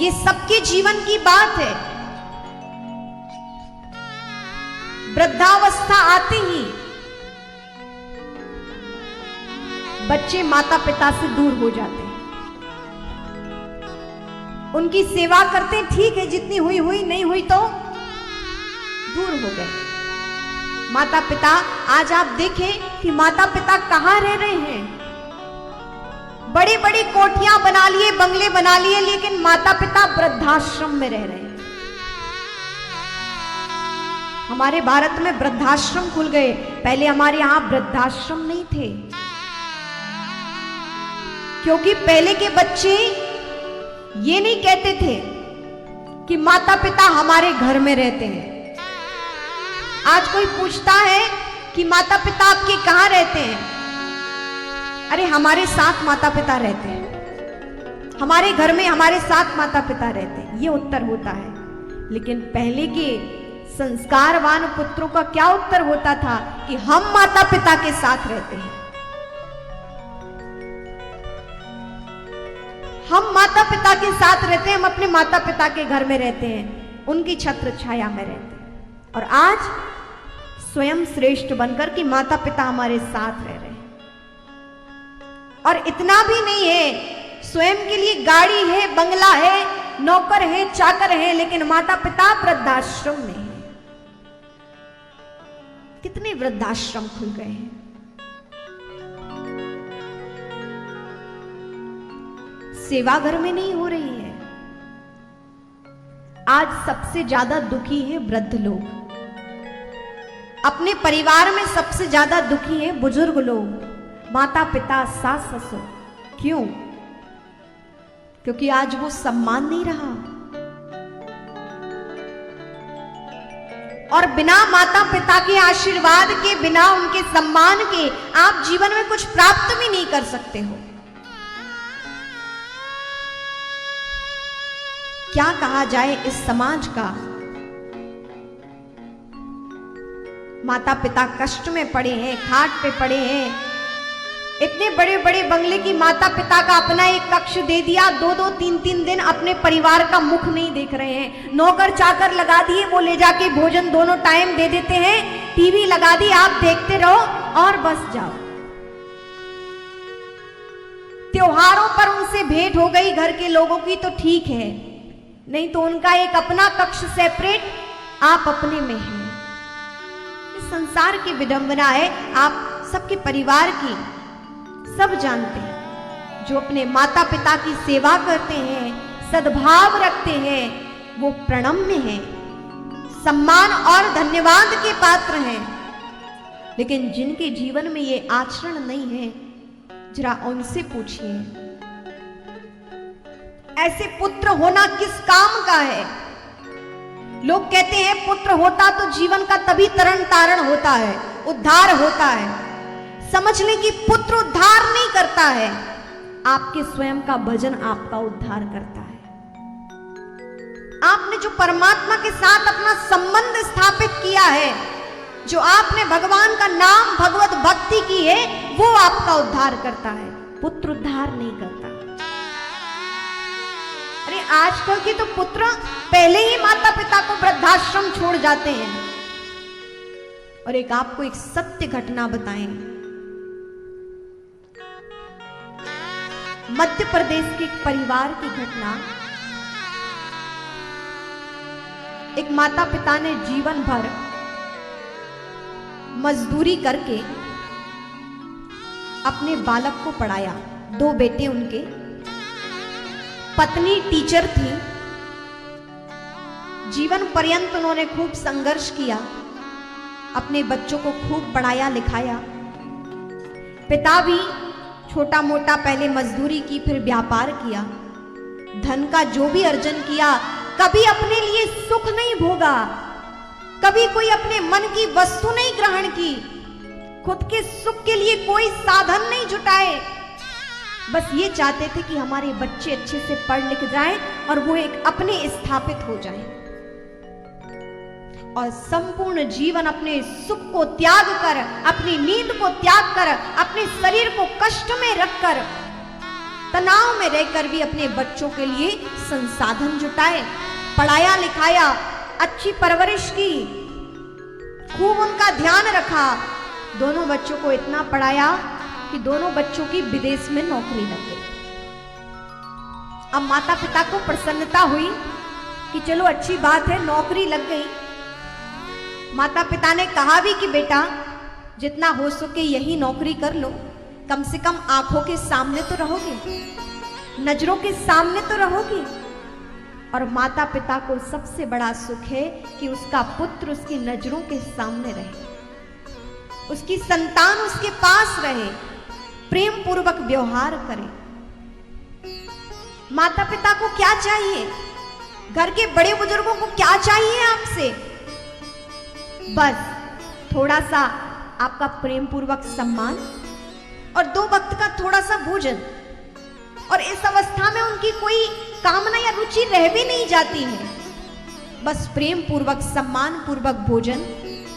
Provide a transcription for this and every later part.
ये सबके जीवन की बात है। वृद्धावस्था आते ही बच्चे माता पिता से दूर हो जाते हैं, उनकी सेवा करते, ठीक है जितनी हुई हुई, नहीं हुई तो दूर हो गए। माता पिता, आज आप देखें कि माता पिता कहां रह रहे हैं। बड़ी बड़ी कोठियां बना लिए, बंगले बना लिए, लेकिन माता पिता वृद्धाश्रम में रह रहे हैं। हमारे भारत में वृद्धाश्रम खुल गए, पहले हमारे यहां वृद्धाश्रम नहीं थे, क्योंकि पहले के बच्चे ये नहीं कहते थे कि माता पिता हमारे घर में रहते हैं। आज कोई पूछता है कि माता पिता आपके कहां रहते हैं, अरे हमारे साथ माता पिता रहते हैं, हमारे घर में हमारे साथ माता पिता रहते हैं, ये उत्तर होता है। लेकिन पहले के संस्कारवान पुत्रों का क्या उत्तर होता था कि हम माता पिता के साथ रहते हैं, हम माता पिता के साथ रहते हैं, हम अपने माता पिता के घर में रहते हैं, उनकी छत्र छाया में रहते हैं। और आज स्वयं श्रेष्ठ बनकर कि माता पिता हमारे साथ रह रहे हैं। और इतना भी नहीं है, स्वयं के लिए गाड़ी है, बंगला है, नौकर है, चाकर है, लेकिन माता पिता वृद्धाश्रम में है। कितने वृद्धाश्रम खुल गए हैं। सेवा घर में नहीं हो रही है। आज सबसे ज्यादा दुखी है वृद्ध लोग, अपने परिवार में सबसे ज्यादा दुखी है बुजुर्ग लोग, माता पिता, सास ससुर। क्यों? क्योंकि आज वो सम्मान नहीं रहा, और बिना माता पिता के आशीर्वाद के, बिना उनके सम्मान के आप जीवन में कुछ प्राप्त भी नहीं कर सकते हो। क्या कहा जाए इस समाज का। माता पिता कष्ट में पड़े हैं, खाट पे पड़े हैं, इतने बड़े बड़े बंगले की माता पिता का अपना एक कक्ष दे दिया, 2-2, 3-3 दिन अपने परिवार का मुख नहीं देख रहे हैं। नौकर चाकर लगा दिए, वो ले जाके भोजन दोनों टाइम दे देते हैं, टीवी लगा दी, आप देखते रहो और बस जाओ। त्योहारों पर उनसे भेंट हो गई घर के लोगों की तो ठीक है, नहीं तो उनका एक अपना कक्ष सेपरेट, आप अपने में हैं। इस संसार की विडंबना है, आप सबके परिवार की सब जानते हैं। जो अपने माता पिता की सेवा करते हैं, सद्भाव रखते हैं, वो प्रणम्य हैं, सम्मान और धन्यवाद के पात्र हैं। लेकिन जिनके जीवन में ये आचरण नहीं है, जरा उनसे पूछिए, ऐसे पुत्र होना किस काम का है। लोग कहते हैं पुत्र होता तो जीवन का तभी तरण तारण होता है, उद्धार होता है। समझ लें कि पुत्र उद्धार नहीं करता है, आपके स्वयं का भजन आपका उद्धार करता है। आपने जो परमात्मा के साथ अपना संबंध स्थापित किया है, जो आपने भगवान का नाम, भगवत भक्ति की है, वो आपका उद्धार करता है, पुत्र उद्धार नहीं करता। अरे आजकल के तो पुत्र पहले ही माता पिता को वृद्धाश्रम छोड़ जाते हैं। और एक आपको एक सत्य घटना बताएं, मध्य प्रदेश के एक परिवार की घटना। एक माता पिता ने जीवन भर मजदूरी करके अपने बालक को पढ़ाया। 2 बेटे उनके, पत्नी टीचर थी, जीवन पर्यंत उन्होंने खूब संघर्ष किया, अपने बच्चों को खूब पढ़ाया लिखाया। पिता भी छोटा मोटा पहले मजदूरी की, फिर व्यापार किया, धन का जो भी अर्जन किया, कभी अपने लिए सुख नहीं भोगा, कभी कोई अपने मन की वस्तु नहीं ग्रहण की, खुद के सुख के लिए कोई साधन नहीं जुटाए। बस ये चाहते थे कि हमारे बच्चे अच्छे से पढ़ लिख जाएं और वो एक अपने स्थापित हो जाएं, और संपूर्ण जीवन अपने सुख को त्याग कर, अपनी नींद को त्याग कर, अपने शरीर को कष्ट में रखकर तनाव में रहकर भी अपने बच्चों के लिए संसाधन जुटाए, पढ़ाया लिखाया, अच्छी परवरिश की, खूब उनका ध्यान रखा। दोनों बच्चों को इतना पढ़ाया कि दोनों बच्चों की विदेश में नौकरी लग गई। अब माता पिता को प्रसन्नता हुई कि चलो अच्छी बात है, नौकरी लग गई। माता पिता ने कहा भी कि बेटा जितना हो सके यही नौकरी कर लो, कम से कम आंखों के सामने तो रहोगे, नजरों के सामने तो रहोगे। और माता पिता को सबसे बड़ा सुख है कि उसका पुत्र उसकी नजरों के सामने रहे, उसकी संतान उसके पास रहे, प्रेम पूर्वक व्यवहार करे। माता पिता को क्या चाहिए, घर के बड़े बुजुर्गों को क्या चाहिए आपसे? बस थोड़ा सा आपका प्रेम पूर्वक सम्मान और 2 वक्त का थोड़ा सा भोजन। और इस अवस्था में उनकी कोई कामना या रुचि रह भी नहीं जाती है। बस प्रेम पूर्वक सम्मान पूर्वक भोजन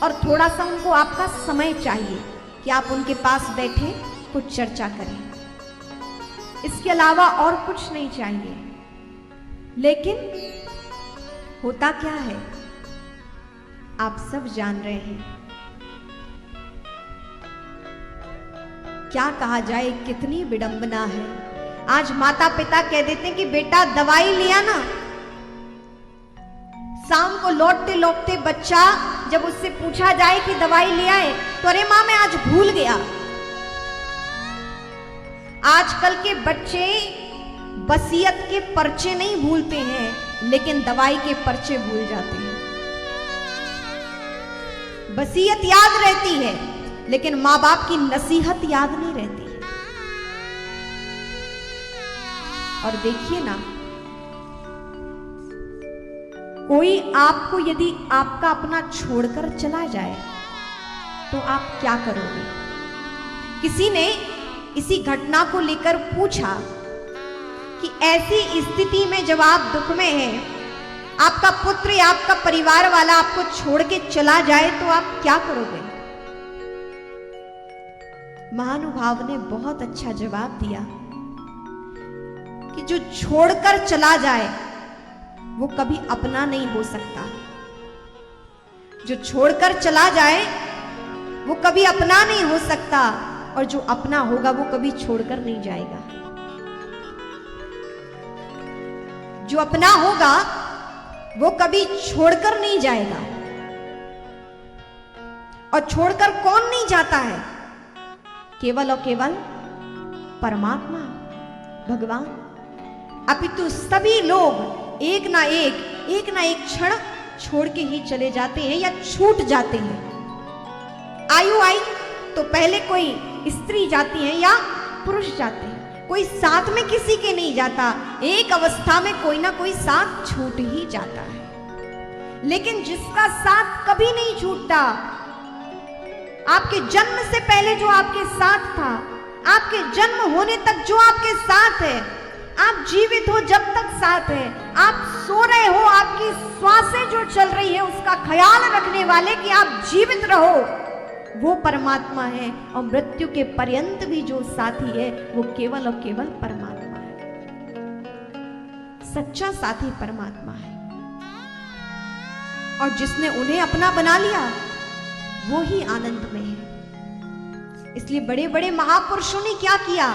और थोड़ा सा उनको आपका समय चाहिए कि आप उनके पास बैठे कुछ चर्चा करें। इसके अलावा और कुछ नहीं चाहिए। लेकिन होता क्या है आप सब जान रहे हैं। क्या कहा जाए, कितनी विडंबना है। आज माता पिता कह देते हैं कि बेटा दवाई लिया ना। शाम को लौटते लौटते बच्चा जब उससे पूछा जाए कि दवाई लिया है तो अरे मां मैं आज भूल गया। आजकल के बच्चे वसीयत के पर्चे नहीं भूलते हैं, लेकिन दवाई के पर्चे भूल जाते हैं। वसीयत याद रहती है, लेकिन मां बाप की नसीहत याद नहीं रहती है। और देखिए ना, कोई आपको यदि आपका अपना छोड़कर चला जाए तो आप क्या करोगे? किसी ने इसी घटना को लेकर पूछा कि ऐसी स्थिति में जब आप दुख में हैं, आपका पुत्र या आपका परिवार वाला आपको छोड़ के चला जाए तो आप क्या करोगे? महानुभाव ने बहुत अच्छा जवाब दिया कि जो छोड़कर चला जाए वो कभी अपना नहीं हो सकता। जो छोड़कर चला जाए वो कभी अपना नहीं हो सकता, और जो अपना होगा वो कभी छोड़कर नहीं जाएगा। जो अपना होगा वो कभी छोड़कर नहीं जाएगा। और छोड़कर कौन नहीं जाता है? केवल और केवल परमात्मा, भगवान। अपितु सभी लोग एक ना एक क्षण छोड़ के ही चले जाते हैं या छूट जाते हैं। आयु आई तो पहले कोई स्त्री जाती है या पुरुष जाते हैं, कोई साथ में किसी के नहीं जाता। एक अवस्था में कोई ना कोई साथ छूट ही जाता है। लेकिन जिसका साथ कभी नहीं छूटता, आपके जन्म से पहले जो आपके साथ था, आपके जन्म होने तक जो आपके साथ है, आप जीवित हो जब तक साथ है, आप सो रहे हो, आपकी श्वासें जो चल रही है उसका ख्याल रखने वाले कि आप जीवित रहो, वो परमात्मा है। और मृत्यु के पर्यंत भी जो साथी है वो केवल और केवल परमात्मा है। सच्चा साथी परमात्मा है। और जिसने उन्हें अपना बना लिया वो ही आनंद में है। इसलिए बड़े बड़े महापुरुषों ने क्या किया?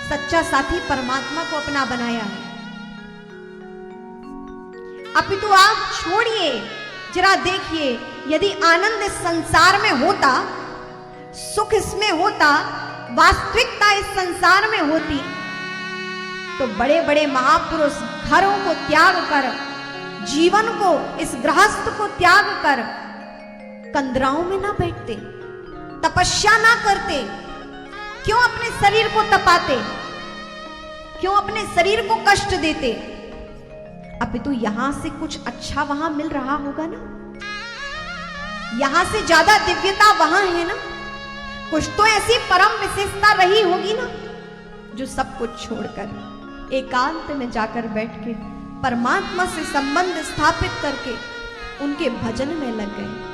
सच्चा साथी परमात्मा को अपना बनाया है। अपितु आप छोड़िए, जरा देखिए, यदि आनंद इस संसार में होता, सुख इसमें होता, वास्तविकता इस संसार में होती, तो बड़े बड़े महापुरुष घरों को त्याग कर, जीवन को, इस गृहस्थ को त्याग कर कंदराओं में ना बैठते, तपस्या ना करते। क्यों अपने शरीर को तपाते? क्यों अपने शरीर को कष्ट देते? अपितु यहां से कुछ अच्छा वहां मिल रहा होगा ना, यहां से ज्यादा दिव्यता वहां है ना, कुछ तो ऐसी परम विशेषता रही होगी ना, जो सब कुछ छोड़कर एकांत में जाकर बैठ के परमात्मा से संबंध स्थापित करके उनके भजन में लग गए।